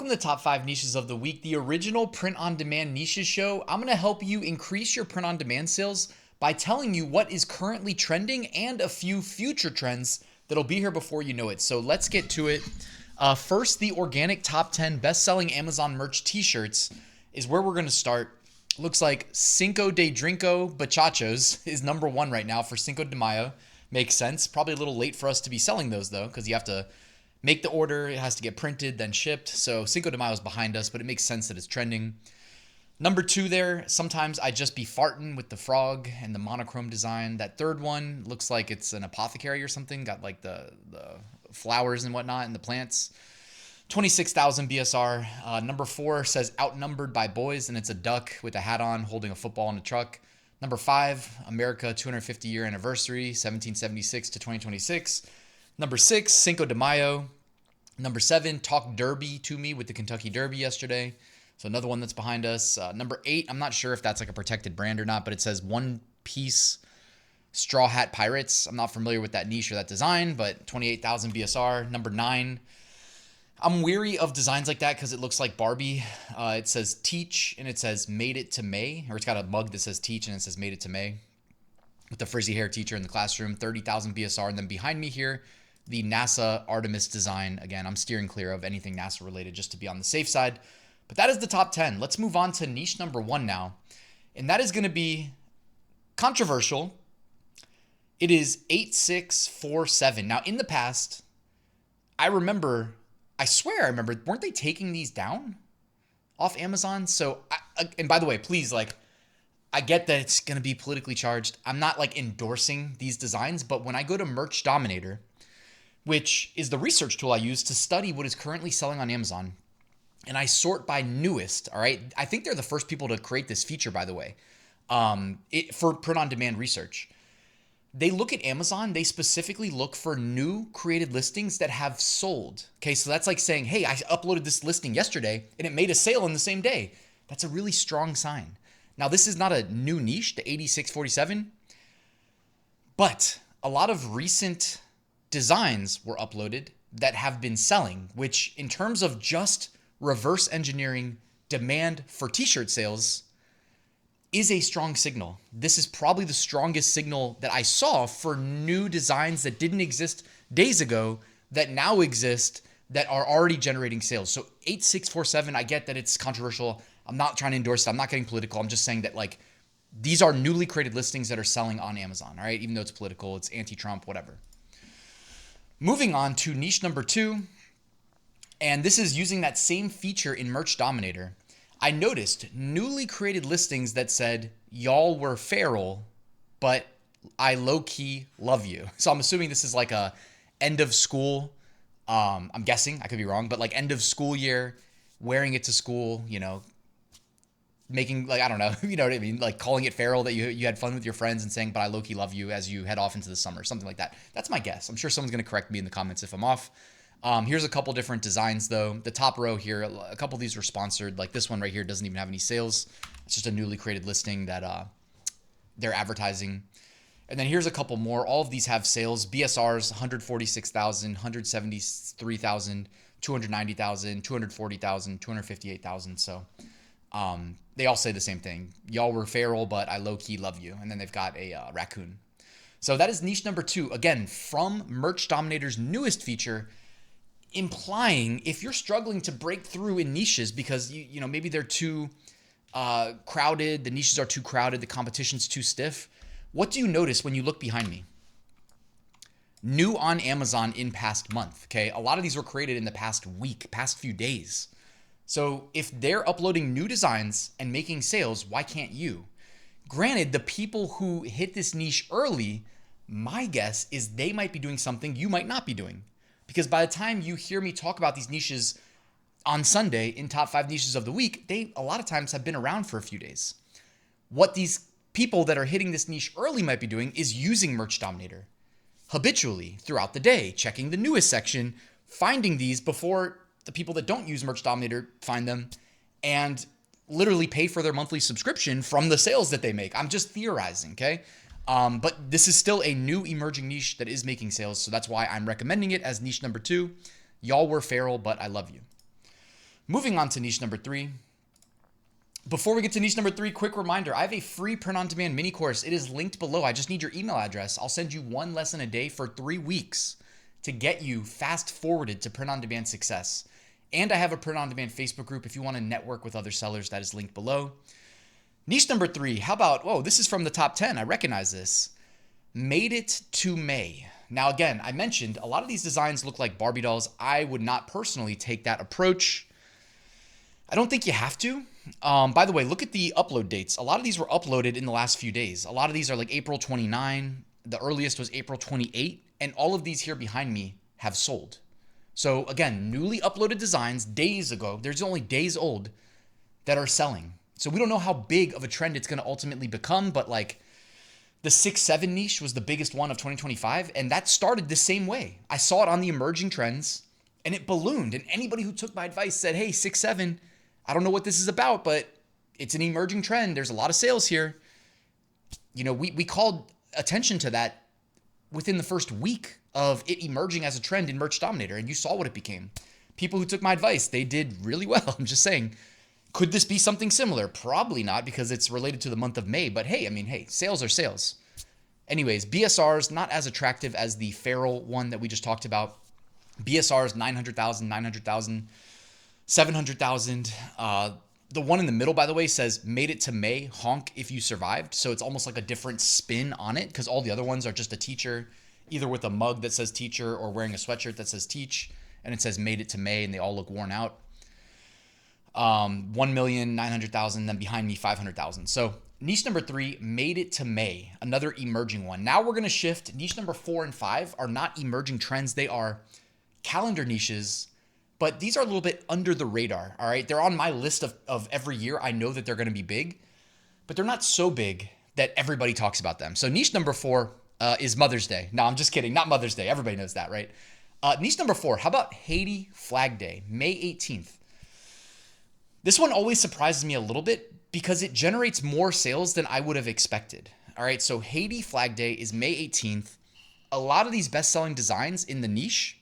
Welcome to the top 5 niches of the week, the original print-on-demand niches show. I'm going to help you increase your print-on-demand sales by telling you what is currently trending and a few future trends that'll be here before you know it. So let's get to it. First, the organic top 10 best-selling Amazon merch t-shirts is where we're going to start. Looks like Cinco de Drinko Bachachos is number 1 right now for Cinco de Mayo. Makes sense. Probably a little late for us to be selling those though, because you have to make the order, it has to get printed, then shipped. So Cinco de Mayo is behind us, but it makes sense that it's trending. Number 2 there, sometimes I just be farting with the frog and the monochrome design. That third one looks like it's an apothecary or something, got like the flowers and whatnot and the plants. 26,000 BSR. Number 4 says outnumbered by boys, and it's a duck with a hat on holding a football in a truck. Number 5, America 250 year anniversary, 1776 to 2026. Number 6, Cinco de Mayo. Number 7, Talk Derby to me with the Kentucky Derby yesterday. So another one that's behind us. Number 8, I'm not sure if that's like a protected brand or not, but it says One Piece Straw Hat Pirates. I'm not familiar with that niche or that design, but 28,000 BSR. Number 9, I'm weary of designs like that because it looks like Barbie. It says Teach and it says Made It to May, or it's got a mug that says Teach and it says Made It to May with the frizzy hair teacher in the classroom. 30,000 BSR. And then behind me here, the NASA Artemis design. Again, I'm steering clear of anything NASA related just to be on the safe side. But that is the top 10. Let's move on to niche number 1 now. And that is going to be controversial. It is 8647. Now, in the past, I swear I remember, weren't they taking these down off Amazon? So, and by the way, please, I get that it's going to be politically charged. I'm not endorsing these designs, but when I go to Merch Dominator, which is the research tool I use to study what is currently selling on Amazon, and I sort by newest, all right? I think they're the first people to create this feature, by the way, for print-on-demand research. They look at Amazon, they specifically look for new created listings that have sold. Okay, so that's like saying, hey, I uploaded this listing yesterday, and it made a sale in the same day. That's a really strong sign. Now, this is not a new niche, the 8647, but a lot of recent designs were uploaded that have been selling, which in terms of just reverse engineering demand for t-shirt sales is a strong signal. This is probably the strongest signal that I saw for new designs that didn't exist days ago that now exist that are already generating sales. So 8647, I get that it's controversial. I'm not trying to endorse it. I'm not getting political. I'm just saying that these are newly created listings that are selling on Amazon, all right? Even though it's political, it's anti-Trump, whatever. Moving on to niche number 2, and this is using that same feature in Merch Dominator. I noticed newly created listings that said, y'all were feral, but I low-key love you. So I'm assuming this is like a end of school, I'm guessing, I could be wrong, but end of school year, wearing it to school, making I don't know, you know what I mean? Calling it feral, that you had fun with your friends and saying, but I low-key love you as you head off into the summer, something like that. That's my guess. I'm sure someone's going to correct me in the comments if I'm off. Here's a couple different designs though. The top row here, a couple of these were sponsored. This one right here doesn't even have any sales. It's just a newly created listing that they're advertising. And then here's a couple more. All of these have sales. BSRs, 146,000, 173,000, 290,000, 240,000, 258,000. So they all say the same thing. Y'all were feral, but I low-key love you. And then they've got a raccoon. So that is niche number 2. Again, from Merch Dominator's newest feature, implying if you're struggling to break through in niches because you know maybe they're too crowded, the niches are too crowded, the competition's too stiff. What do you notice when you look behind me? New on Amazon in past month. Okay, a lot of these were created in the past week, past few days. So if they're uploading new designs and making sales, why can't you? Granted, the people who hit this niche early, my guess is they might be doing something you might not be doing. Because by the time you hear me talk about these niches on Sunday in top 5 niches of the week, they a lot of times have been around for a few days. What these people that are hitting this niche early might be doing is using Merch Dominator habitually throughout the day, checking the newest section, finding these before the people that don't use Merch Dominator find them, and literally pay for their monthly subscription from the sales that they make. I'm just theorizing, okay? But this is still a new emerging niche that is making sales, so that's why I'm recommending it as niche number 2. Y'all were feral, but I love you. Moving on to niche number 3. Before we get to niche number 3, quick reminder, I have a free print-on-demand mini course. It is linked below. I just need your email address. I'll send you one lesson a day for 3 weeks to get you fast forwarded to print-on-demand success. And I have a print-on-demand Facebook group if you want to network with other sellers. That is linked below. Niche number 3, how about, whoa, this is from the top 10. I recognize this. Made it to May. Now, again, I mentioned a lot of these designs look like Barbie dolls. I would not personally take that approach. I don't think you have to. By the way, look at the upload dates. A lot of these were uploaded in the last few days. A lot of these are like April 29. The earliest was April 28. And all of these here behind me have sold. So again, newly uploaded designs days ago. There's only days old that are selling. So we don't know how big of a trend it's going to ultimately become. But like the 6-7 niche was the biggest one of 2025. And that started the same way. I saw it on the emerging trends and it ballooned. And anybody who took my advice said, hey, 6-7, I don't know what this is about, but it's an emerging trend. There's a lot of sales here. You know, we called attention to that within the first week of it emerging as a trend in Merch Dominator, and you saw what it became. People who took my advice, they did really well. I'm just saying, could this be something similar? Probably not, because it's related to the month of May, but hey, I mean, hey, sales are sales. Anyways, BSRs, not as attractive as the Feral one that we just talked about. BSRs, 900,000, 900,000. 700,000. The one in the middle, by the way, says made it to May, honk if you survived. So it's almost like a different spin on it because all the other ones are just a teacher, either with a mug that says teacher or wearing a sweatshirt that says teach. And it says made it to May and they all look worn out. 1,900,000, then behind me, 500,000. So niche number 3, made it to May, another emerging one. Now we're going to shift. Niche number 4 and 5 are not emerging trends. They are calendar niches. But these are a little bit under the radar, all right? They're on my list of every year. I know that they're going to be big, but they're not so big that everybody talks about them. So niche number 4 is Mother's Day. No, I'm just kidding. Not Mother's Day. Everybody knows that, right? Niche number 4, how about Haiti Flag Day, May 18th? This one always surprises me a little bit because it generates more sales than I would have expected. All right, so Haiti Flag Day is May 18th. A lot of these best-selling designs in the niche,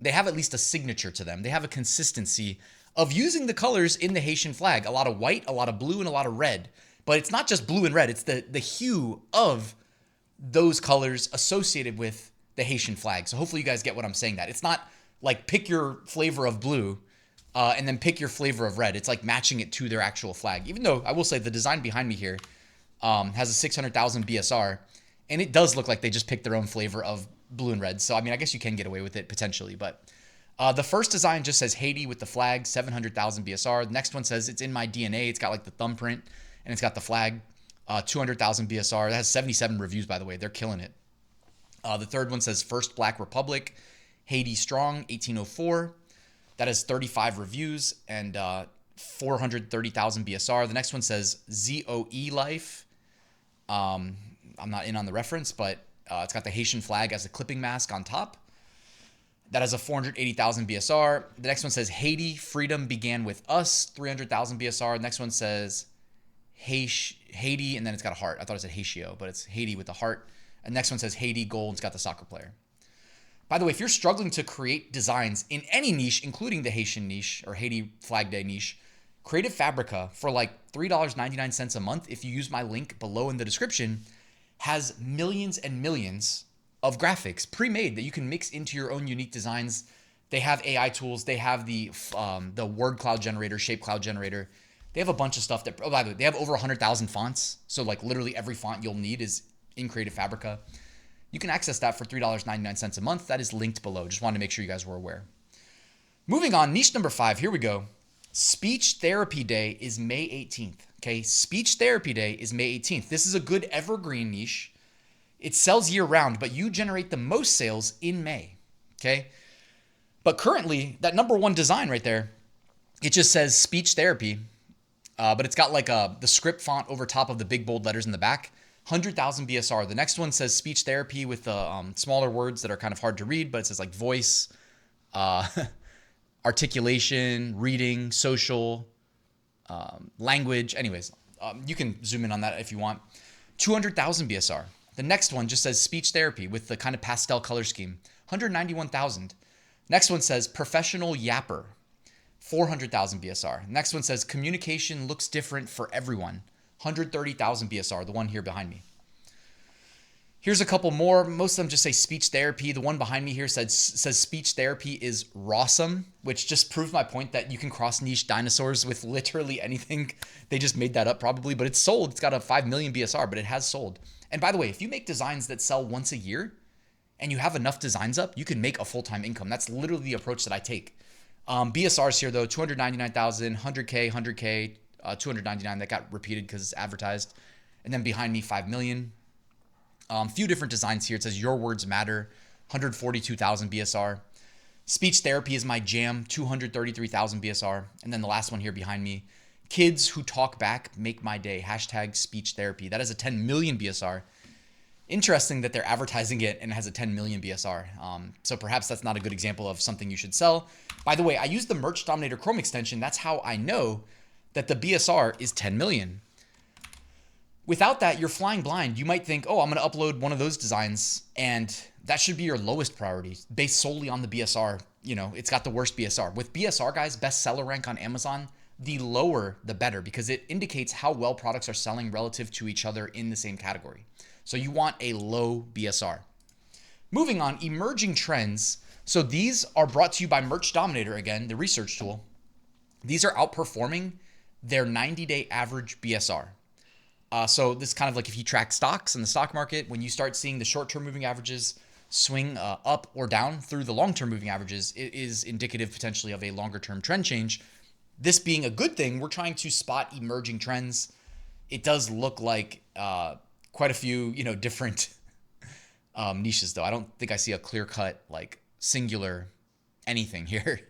they have at least a signature to them. They have a consistency of using the colors in the Haitian flag. A lot of white, a lot of blue, and a lot of red. But it's not just blue and red. It's the hue of those colors associated with the Haitian flag. So hopefully you guys get what I'm saying that. It's not like pick your flavor of blue and then pick your flavor of red. It's like matching it to their actual flag. Even though I will say the design behind me here has a 600,000 BSR. And it does look like they just picked their own flavor of blue and red. So, I mean, I guess you can get away with it potentially. But the first design just says Haiti with the flag, 700,000 BSR. The next one says it's in my DNA. It's got like the thumbprint and it's got the flag, 200,000 BSR. That has 77 reviews, by the way. They're killing it. The third one says First Black Republic, Haiti Strong, 1804. That has 35 reviews and 430,000 BSR. The next one says ZOE Life. I'm not in on the reference, but it's got the Haitian flag as a clipping mask on top. That has a 480,000 BSR. The next one says Haiti Freedom Began With Us, 300,000 BSR. The next one says Haiti, and then it's got a heart. I thought it said Haitio, but it's Haiti with the heart. And the next one says Haiti Gold. It's got the soccer player. By the way, if you're struggling to create designs in any niche, including the Haitian niche or Haiti Flag Day niche, Creative Fabrica for like $3.99 a month, if you use my link below in the description, has millions and millions of graphics pre-made that you can mix into your own unique designs. They have AI tools. They have the word cloud generator, shape cloud generator. They have a bunch of stuff that, oh, by the way, they have over 100,000 fonts. So like literally every font you'll need is in Creative Fabrica. You can access that for $3.99 a month. That is linked below. Just wanted to make sure you guys were aware. Moving on, niche number 5. Here we go. Speech Therapy Day is May 18th. Okay, Speech Therapy Day is May 18th. This is a good evergreen niche. It sells year round, but you generate the most sales in May. Okay, but currently that number 1 design right there, it just says speech therapy, but it's got like the script font over top of the big bold letters in the back. 100,000 BSR. The next one says speech therapy with the smaller words that are kind of hard to read, but it says like voice, articulation, reading, social, language. Anyways, you can zoom in on that if you want. 200,000 BSR. The next one just says speech therapy with the kind of pastel color scheme. 191,000. Next one says professional yapper. 400,000 BSR. Next one says communication looks different for everyone. 130,000 BSR, the one here behind me. Here's a couple more. Most of them just say speech therapy. The one behind me here says speech therapy is rawsome, which just proves my point that you can cross niche dinosaurs with literally anything. They just made that up probably, but it's sold. It's got a 5 million BSR, but it has sold. And by the way, if you make designs that sell once a year and you have enough designs up, you can make a full-time income. That's literally the approach that I take. BSRs here though, 299,000, 100K, 100K, 299 that got repeated because it's advertised. And then behind me, 5 million. Few different designs here. It says your words matter, 142,000 BSR. Speech therapy is my jam, 233,000 BSR. And then the last one here behind me, kids who talk back make my day, hashtag speech therapy. That is a 10 million BSR. Interesting that they're advertising it and it has a 10 million BSR. So perhaps that's not a good example of something you should sell. By the way, I use the Merch Dominator Chrome extension. That's how I know that the BSR is 10 million. Without that, you're flying blind. You might think, oh, I'm going to upload one of those designs, and that should be your lowest priority based solely on the BSR. You know, it's got the worst BSR. With BSR, guys, bestseller rank on Amazon, the lower, the better, because it indicates how well products are selling relative to each other in the same category. So you want a low BSR. Moving on, emerging trends. So these are brought to you by Merch Dominator, again, the research tool. These are outperforming their 90-day average BSR. So this is kind of like if you track stocks in the stock market, when you start seeing the short-term moving averages swing up or down through the long-term moving averages, it is indicative potentially of a longer-term trend change. This being a good thing, we're trying to spot emerging trends. It does look like quite a few, different niches though. I don't think I see a clear-cut, like singular anything here.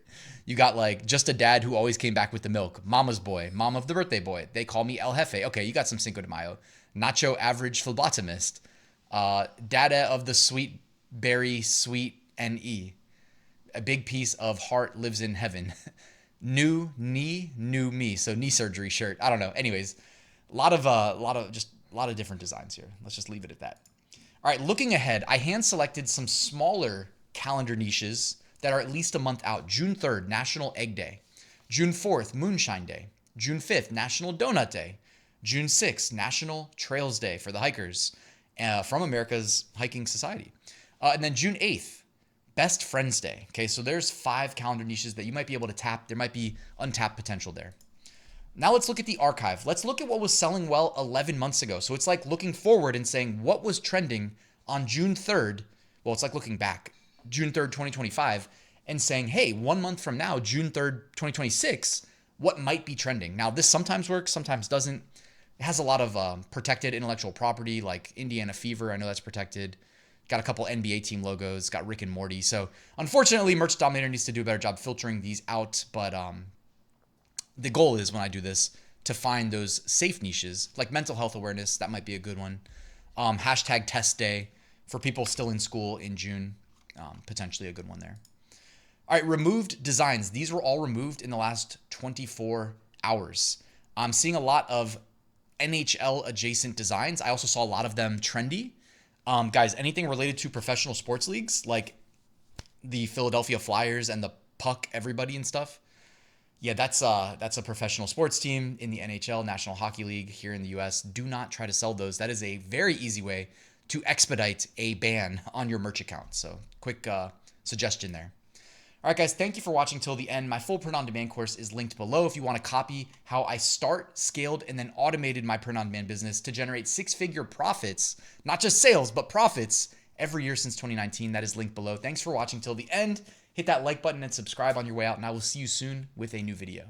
You got like just a dad who always came back with the milk. Mama's boy, mom of the birthday boy. They call me El Jefe. Okay, you got some Cinco de Mayo. Nacho average phlebotomist. Dada of the sweet berry sweet NE. A big piece of heart lives in heaven. New knee, new me. So knee surgery shirt. I don't know. Anyways, a lot of different designs here. Let's just leave it at that. All right, looking ahead, I hand selected some smaller calendar niches that are at least a month out. June 3rd, National Egg Day. June 4th, Moonshine Day. June 5th, National Donut Day. June 6th, National Trails Day for the hikers from America's Hiking Society. And then June 8th, Best Friends Day. Okay, so there's 5 calendar niches that you might be able to tap. There might be untapped potential there. Now let's look at the archive. Let's look at what was selling well 11 months ago. So it's like looking forward and saying what was trending on June 3rd. Well, it's like looking back. June 3rd, 2025, and saying, hey, 1 month from now, June 3rd, 2026, what might be trending? Now, this sometimes works, sometimes doesn't. It has a lot of protected intellectual property, like Indiana Fever. I know that's protected. Got a couple NBA team logos, got Rick and Morty. So, unfortunately, Merch Dominator needs to do a better job filtering these out. But the goal is, when I do this, to find those safe niches, like mental health awareness. That might be a good one. Hashtag test day for people still in school in June. Potentially a good one there. All right, removed designs. These were all removed in the last 24 hours. I'm seeing a lot of NHL adjacent designs. I also saw a lot of them trendy. Guys, anything related to professional sports leagues like the Philadelphia Flyers and the Puck Everybody and stuff. Yeah, that's a professional sports team in the NHL, National Hockey League here in the US. Do not try to sell those. That is a very easy way to expedite a ban on your merch account. So quick suggestion there. All right, guys, thank you for watching till the end. My full print-on-demand course is linked below if you want to copy how I scaled, and then automated my print-on-demand business to generate 6-figure profits, not just sales, but profits every year since 2019. That is linked below. Thanks for watching till the end. Hit that like button and subscribe on your way out, and I will see you soon with a new video.